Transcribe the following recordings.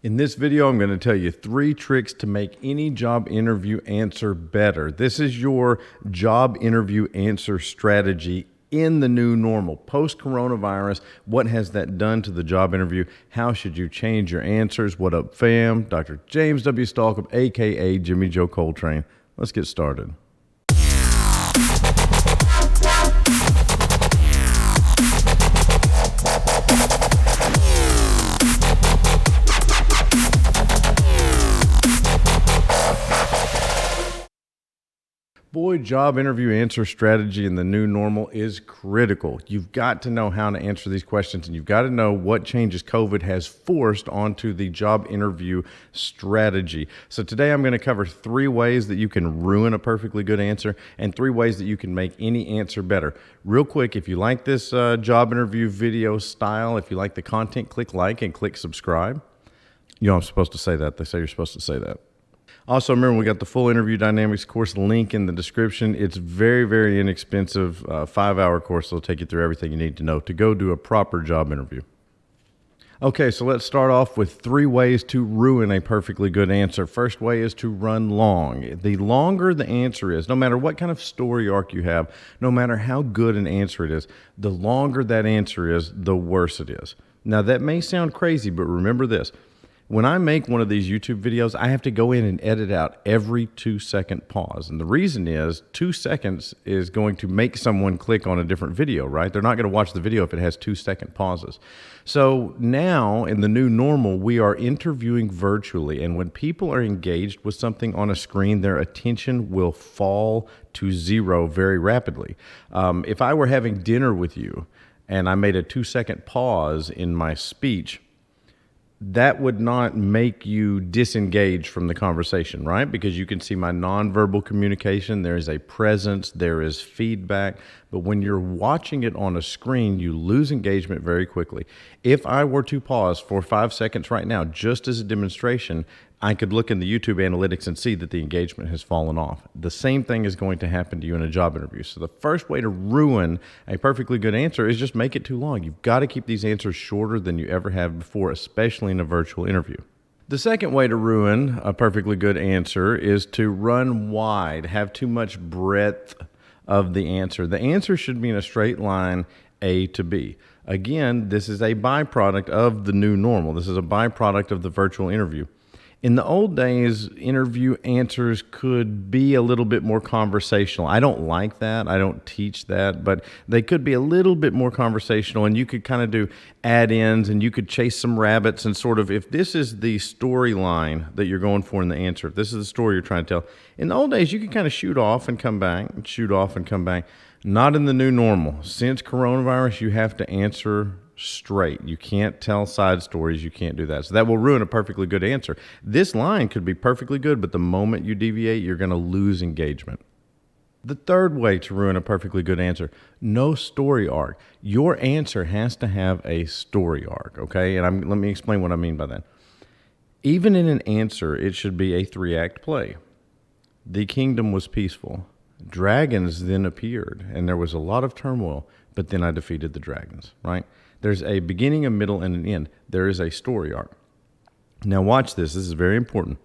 In this video, I'm going to tell you 3 tricks to make any job interview answer better. This is your job interview answer strategy in the new normal. Post-coronavirus, what has that done to the job interview? How should you change your answers? What up, fam? Dr. James W. Stalkup, a.k.a. Jimmy Joe Coltrane. Let's get started. Boy, job interview answer strategy in the new normal is critical. You've got to know how to answer these questions, and you've got to know what changes COVID has forced onto the job interview strategy. So today I'm going to cover 3 ways that you can ruin a perfectly good answer and 3 ways that you can make any answer better. Real quick, if you like this job interview video style, if you like the content, click like and click subscribe. You know I'm supposed to say that. They say you're supposed to say that. Also, remember, we got the full interview dynamics course link in the description. It's very, very inexpensive, 5-hour course that'll take you through everything you need to know to go do a proper job interview. Okay, so let's start off with 3 ways to ruin a perfectly good answer. First way is to run long. The longer the answer is, no matter what kind of story arc you have, no matter how good an answer it is, the longer that answer is, the worse it is. Now, that may sound crazy, but remember this. When I make one of these YouTube videos, I have to go in and edit out every 2-second pause. And the reason is 2 seconds is going to make someone click on a different video, right? They're not going to watch the video if it has 2-second pauses. So now in the new normal, we are interviewing virtually. And when people are engaged with something on a screen, their attention will fall to 0 very rapidly. If I were having dinner with you and I made a 2-second pause in my speech, that would not make you disengage from the conversation, right? Because you can see my nonverbal communication. There is a presence, there is feedback. But when you're watching it on a screen, you lose engagement very quickly. If I were to pause for 5 seconds right now, just as a demonstration, I could look in the YouTube analytics and see that the engagement has fallen off. The same thing is going to happen to you in a job interview. So the first way to ruin a perfectly good answer is just make it too long. You've got to keep these answers shorter than you ever have before, especially in a virtual interview. The second way to ruin a perfectly good answer is to run wide, have too much breadth of the answer. The answer should be in a straight line, A to B. Again, this is a byproduct of the new normal. This is a byproduct of the virtual interview. In the old days, interview answers could be a little bit more conversational. I don't like that. I don't teach that, but they could be a little bit more conversational, and you could kind of do add-ins, and you could chase some rabbits and sort of, if this is the storyline that you're going for in the answer, if this is the story you're trying to tell, in the old days, you could kind of shoot off and come back, and shoot off and come back. Not in the new normal. Since coronavirus, you have to answer straight. You can't tell side stories. You can't do that. So that will ruin a perfectly good answer. This line could be perfectly good, but the moment you deviate, you're going to lose engagement. The third way to ruin a perfectly good answer, no story arc. Your answer has to have a story arc, okay? And let me explain what I mean by that. Even in an answer, it should be a 3-act play. The kingdom was peaceful. Dragons then appeared, and there was a lot of turmoil, but then I defeated the dragons, right? There's a beginning, a middle, and an end. There is a story arc. Now watch this. This is very important.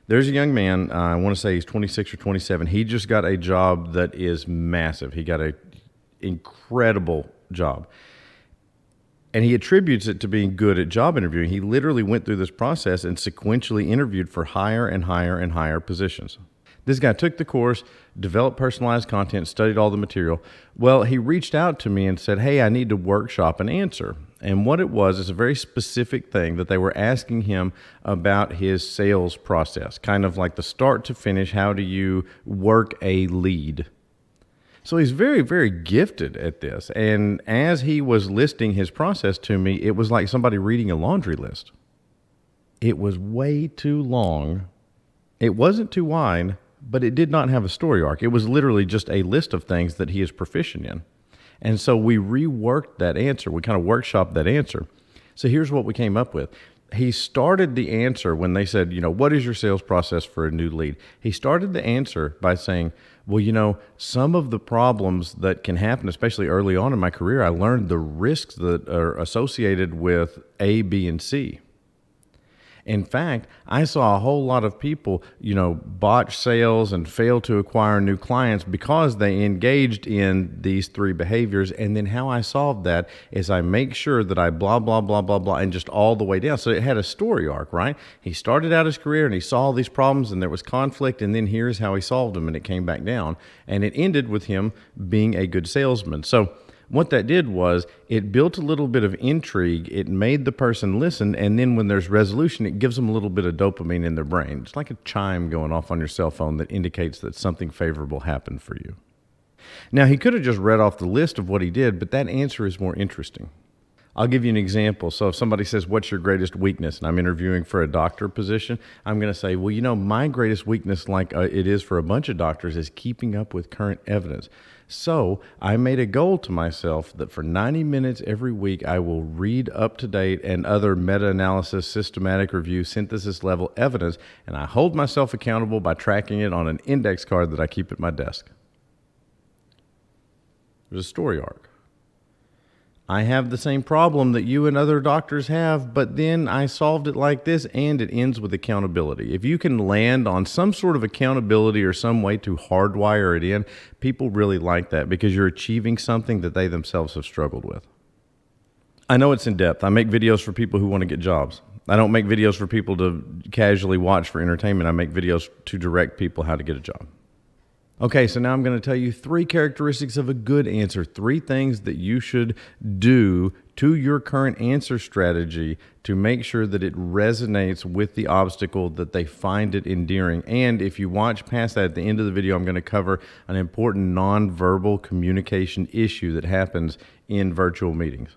There's a young man, I want to say he's 26 or 27. He just got a job that is massive. He got an incredible job. And he attributes it to being good at job interviewing. He literally went through this process and sequentially interviewed for higher and higher and higher positions. This guy took the course, developed personalized content, studied all the material. Well, he reached out to me and said, hey, I need to workshop an answer. And what it was is a very specific thing that they were asking him about his sales process, kind of like the start to finish, how do you work a lead? So he's very, very gifted at this. And as he was listing his process to me, it was like somebody reading a laundry list. It was way too long. It wasn't too wide, but it did not have a story arc. It was literally just a list of things that he is proficient in. And so we reworked that answer. We kind of workshopped that answer. So here's what we came up with. He started the answer when they said, what is your sales process for a new lead? He started the answer by saying, well, some of the problems that can happen, especially early on in my career, I learned the risks that are associated with A, B, and C. In fact, I saw a whole lot of people, botch sales and fail to acquire new clients because they engaged in these three behaviors. And then how I solved that is I make sure that I blah, blah, blah, blah, blah, and just all the way down. So it had a story arc, right? He started out his career and he saw all these problems and there was conflict. And then here's how he solved them, and it came back down. And it ended with him being a good salesman. So what that did was it built a little bit of intrigue. It made the person listen. And then when there's resolution, it gives them a little bit of dopamine in their brain. It's like a chime going off on your cell phone that indicates that something favorable happened for you. Now, he could have just read off the list of what he did, but that answer is more interesting. I'll give you an example. So if somebody says, what's your greatest weakness? And I'm interviewing for a doctor position, I'm going to say, well, my greatest weakness, like it is for a bunch of doctors, is keeping up with current evidence. So I made a goal to myself that for 90 minutes every week, I will read up-to-date and other meta-analysis, systematic review, synthesis level evidence, and I hold myself accountable by tracking it on an index card that I keep at my desk. There's a story arc. I have the same problem that you and other doctors have, but then I solved it like this, and it ends with accountability. If you can land on some sort of accountability or some way to hardwire it in, people really like that because you're achieving something that they themselves have struggled with. I know it's in depth. I make videos for people who want to get jobs. I don't make videos for people to casually watch for entertainment. I make videos to direct people how to get a job. Okay, so now I'm going to tell you 3 characteristics of a good answer, 3 things that you should do to your current answer strategy to make sure that it resonates with the obstacle, that they find it endearing. And if you watch past that, at the end of the video, I'm going to cover an important nonverbal communication issue that happens in virtual meetings.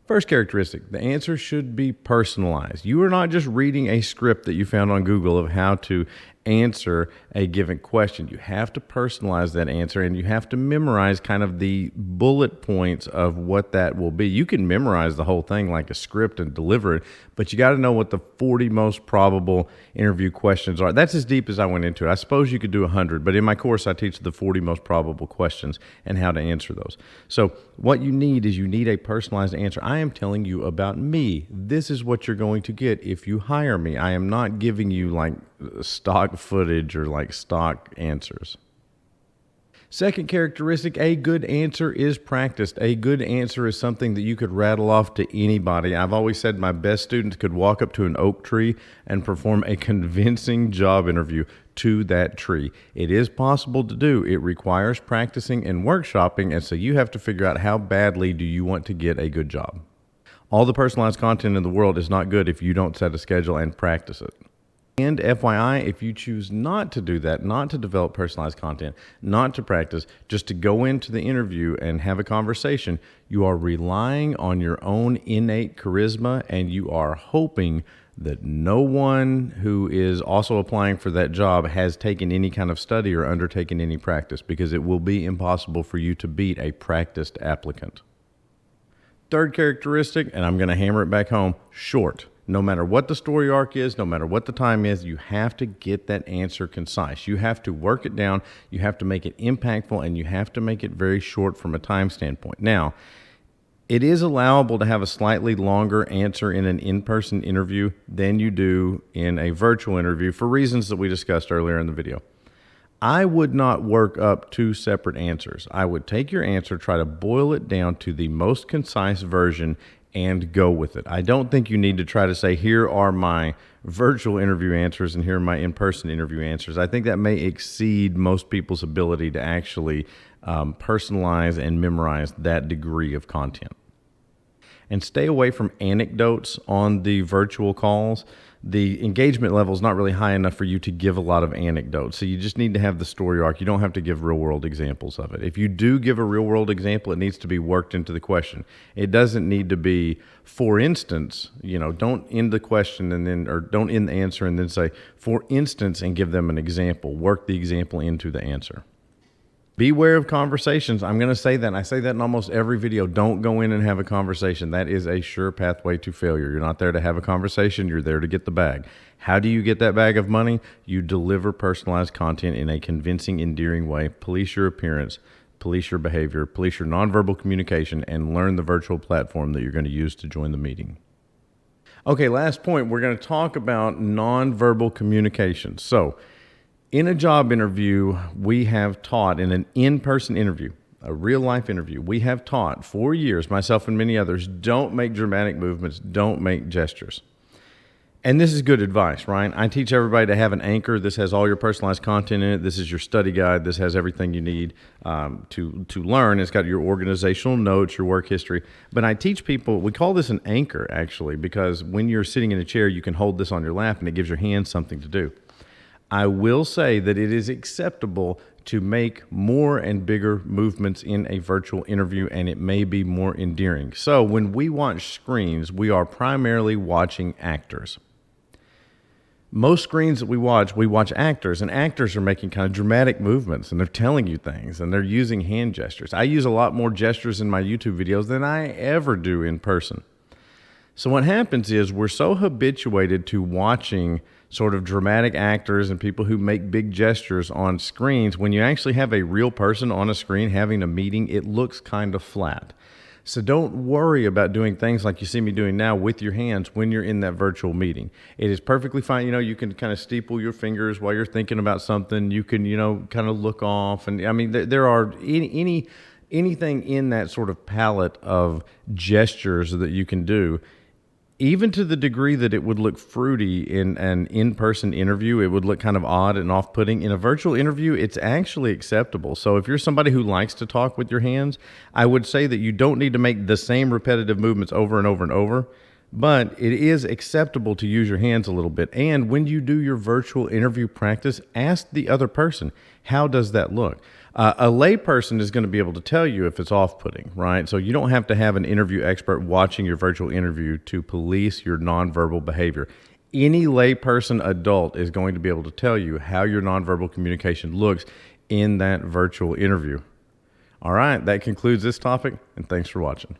First characteristic, the answer should be personalized. You are not just reading a script that you found on Google of how to answer a given question. You have to personalize that answer, and you have to memorize kind of the bullet points of what that will be. You can memorize the whole thing like a script and deliver it, but you got to know what the 40 most probable interview questions are. That's as deep as I went into it. I suppose you could do 100, but in my course, I teach the 40 most probable questions and how to answer those. So what you need is a personalized answer. I am telling you about me. This is what you're going to get if you hire me. I am not giving you like stock footage or like stock answers. Second characteristic, a good answer is practiced. A good answer is something that you could rattle off to anybody. I've always said my best students could walk up to an oak tree and perform a convincing job interview to that tree. It is possible to do. It requires practicing and workshopping, and so you have to figure out how badly do you want to get a good job. All the personalized content in the world is not good if you don't set a schedule and practice it. And FYI, if you choose not to do that, not to develop personalized content, not to practice, just to go into the interview and have a conversation, you are relying on your own innate charisma, and you are hoping that no one who is also applying for that job has taken any kind of study or undertaken any practice, because it will be impossible for you to beat a practiced applicant. Third characteristic, and I'm going to hammer it back home, short. No matter what the story arc is, no matter what the time is, you have to get that answer concise. You have to work it down, you have to make it impactful, and you have to make it very short from a time standpoint. Now, it is allowable to have a slightly longer answer in an in-person interview than you do in a virtual interview for reasons that we discussed earlier in the video. I would not work up 2 separate answers. I would take your answer, try to boil it down to the most concise version, and go with it. I don't think you need to try to say, here are my virtual interview answers and here are my in-person interview answers. I think that may exceed most people's ability to actually personalize and memorize that degree of content. And stay away from anecdotes on the virtual calls. The engagement level is not really high enough for you to give a lot of anecdotes. So you just need to have the story arc. You don't have to give real world examples of it. If you do give a real world example, it needs to be worked into the question. It doesn't need to be, for instance, don't end the question or don't end the answer and then say, for instance, and give them an example. Work the example into the answer. Beware of conversations. I'm going to say that, and I say that in almost every video. Don't go in and have a conversation. That is a sure pathway to failure. You're not there to have a conversation. You're there to get the bag. How do you get that bag of money? You deliver personalized content in a convincing, endearing way. Police your appearance, police your behavior, police your nonverbal communication, and learn the virtual platform that you're going to use to join the meeting. Okay, last point. We're going to talk about nonverbal communication. So, in a job interview, we have taught in an in-person interview, a real life interview, we have taught for years, myself and many others, don't make dramatic movements, don't make gestures. And this is good advice, right? I teach everybody to have an anchor. This has all your personalized content in it. This is your study guide. This has everything you need to learn. It's got your organizational notes, your work history. But I teach people, we call this an anchor, actually, because when you're sitting in a chair, you can hold this on your lap and it gives your hands something to do. I will say that it is acceptable to make more and bigger movements in a virtual interview, and it may be more endearing. So when we watch screens, we are primarily watching actors. Most screens that we watch actors, and actors are making kind of dramatic movements, and they're telling you things, and they're using hand gestures. I use a lot more gestures in my YouTube videos than I ever do in person. So what happens is we're so habituated to watching sort of dramatic actors and people who make big gestures on screens. When you actually have a real person on a screen having a meeting, it looks kind of flat. So don't worry about doing things like you see me doing now with your hands when you're in that virtual meeting. It is perfectly fine. You can kind of steeple your fingers while you're thinking about something. You can, kind of look off. And I mean, there are anything in that sort of palette of gestures that you can do. Even to the degree that it would look fruity in an in-person interview, it would look kind of odd and off-putting. In a virtual interview, it's actually acceptable. So if you're somebody who likes to talk with your hands, I would say that you don't need to make the same repetitive movements over and over and over, but it is acceptable to use your hands a little bit. And when you do your virtual interview practice, ask the other person, how does that look? A lay person is going to be able to tell you if it's off-putting, right? So you don't have to have an interview expert watching your virtual interview to police your nonverbal behavior. Any lay person, adult, is going to be able to tell you how your nonverbal communication looks in that virtual interview. All right, that concludes this topic, and thanks for watching.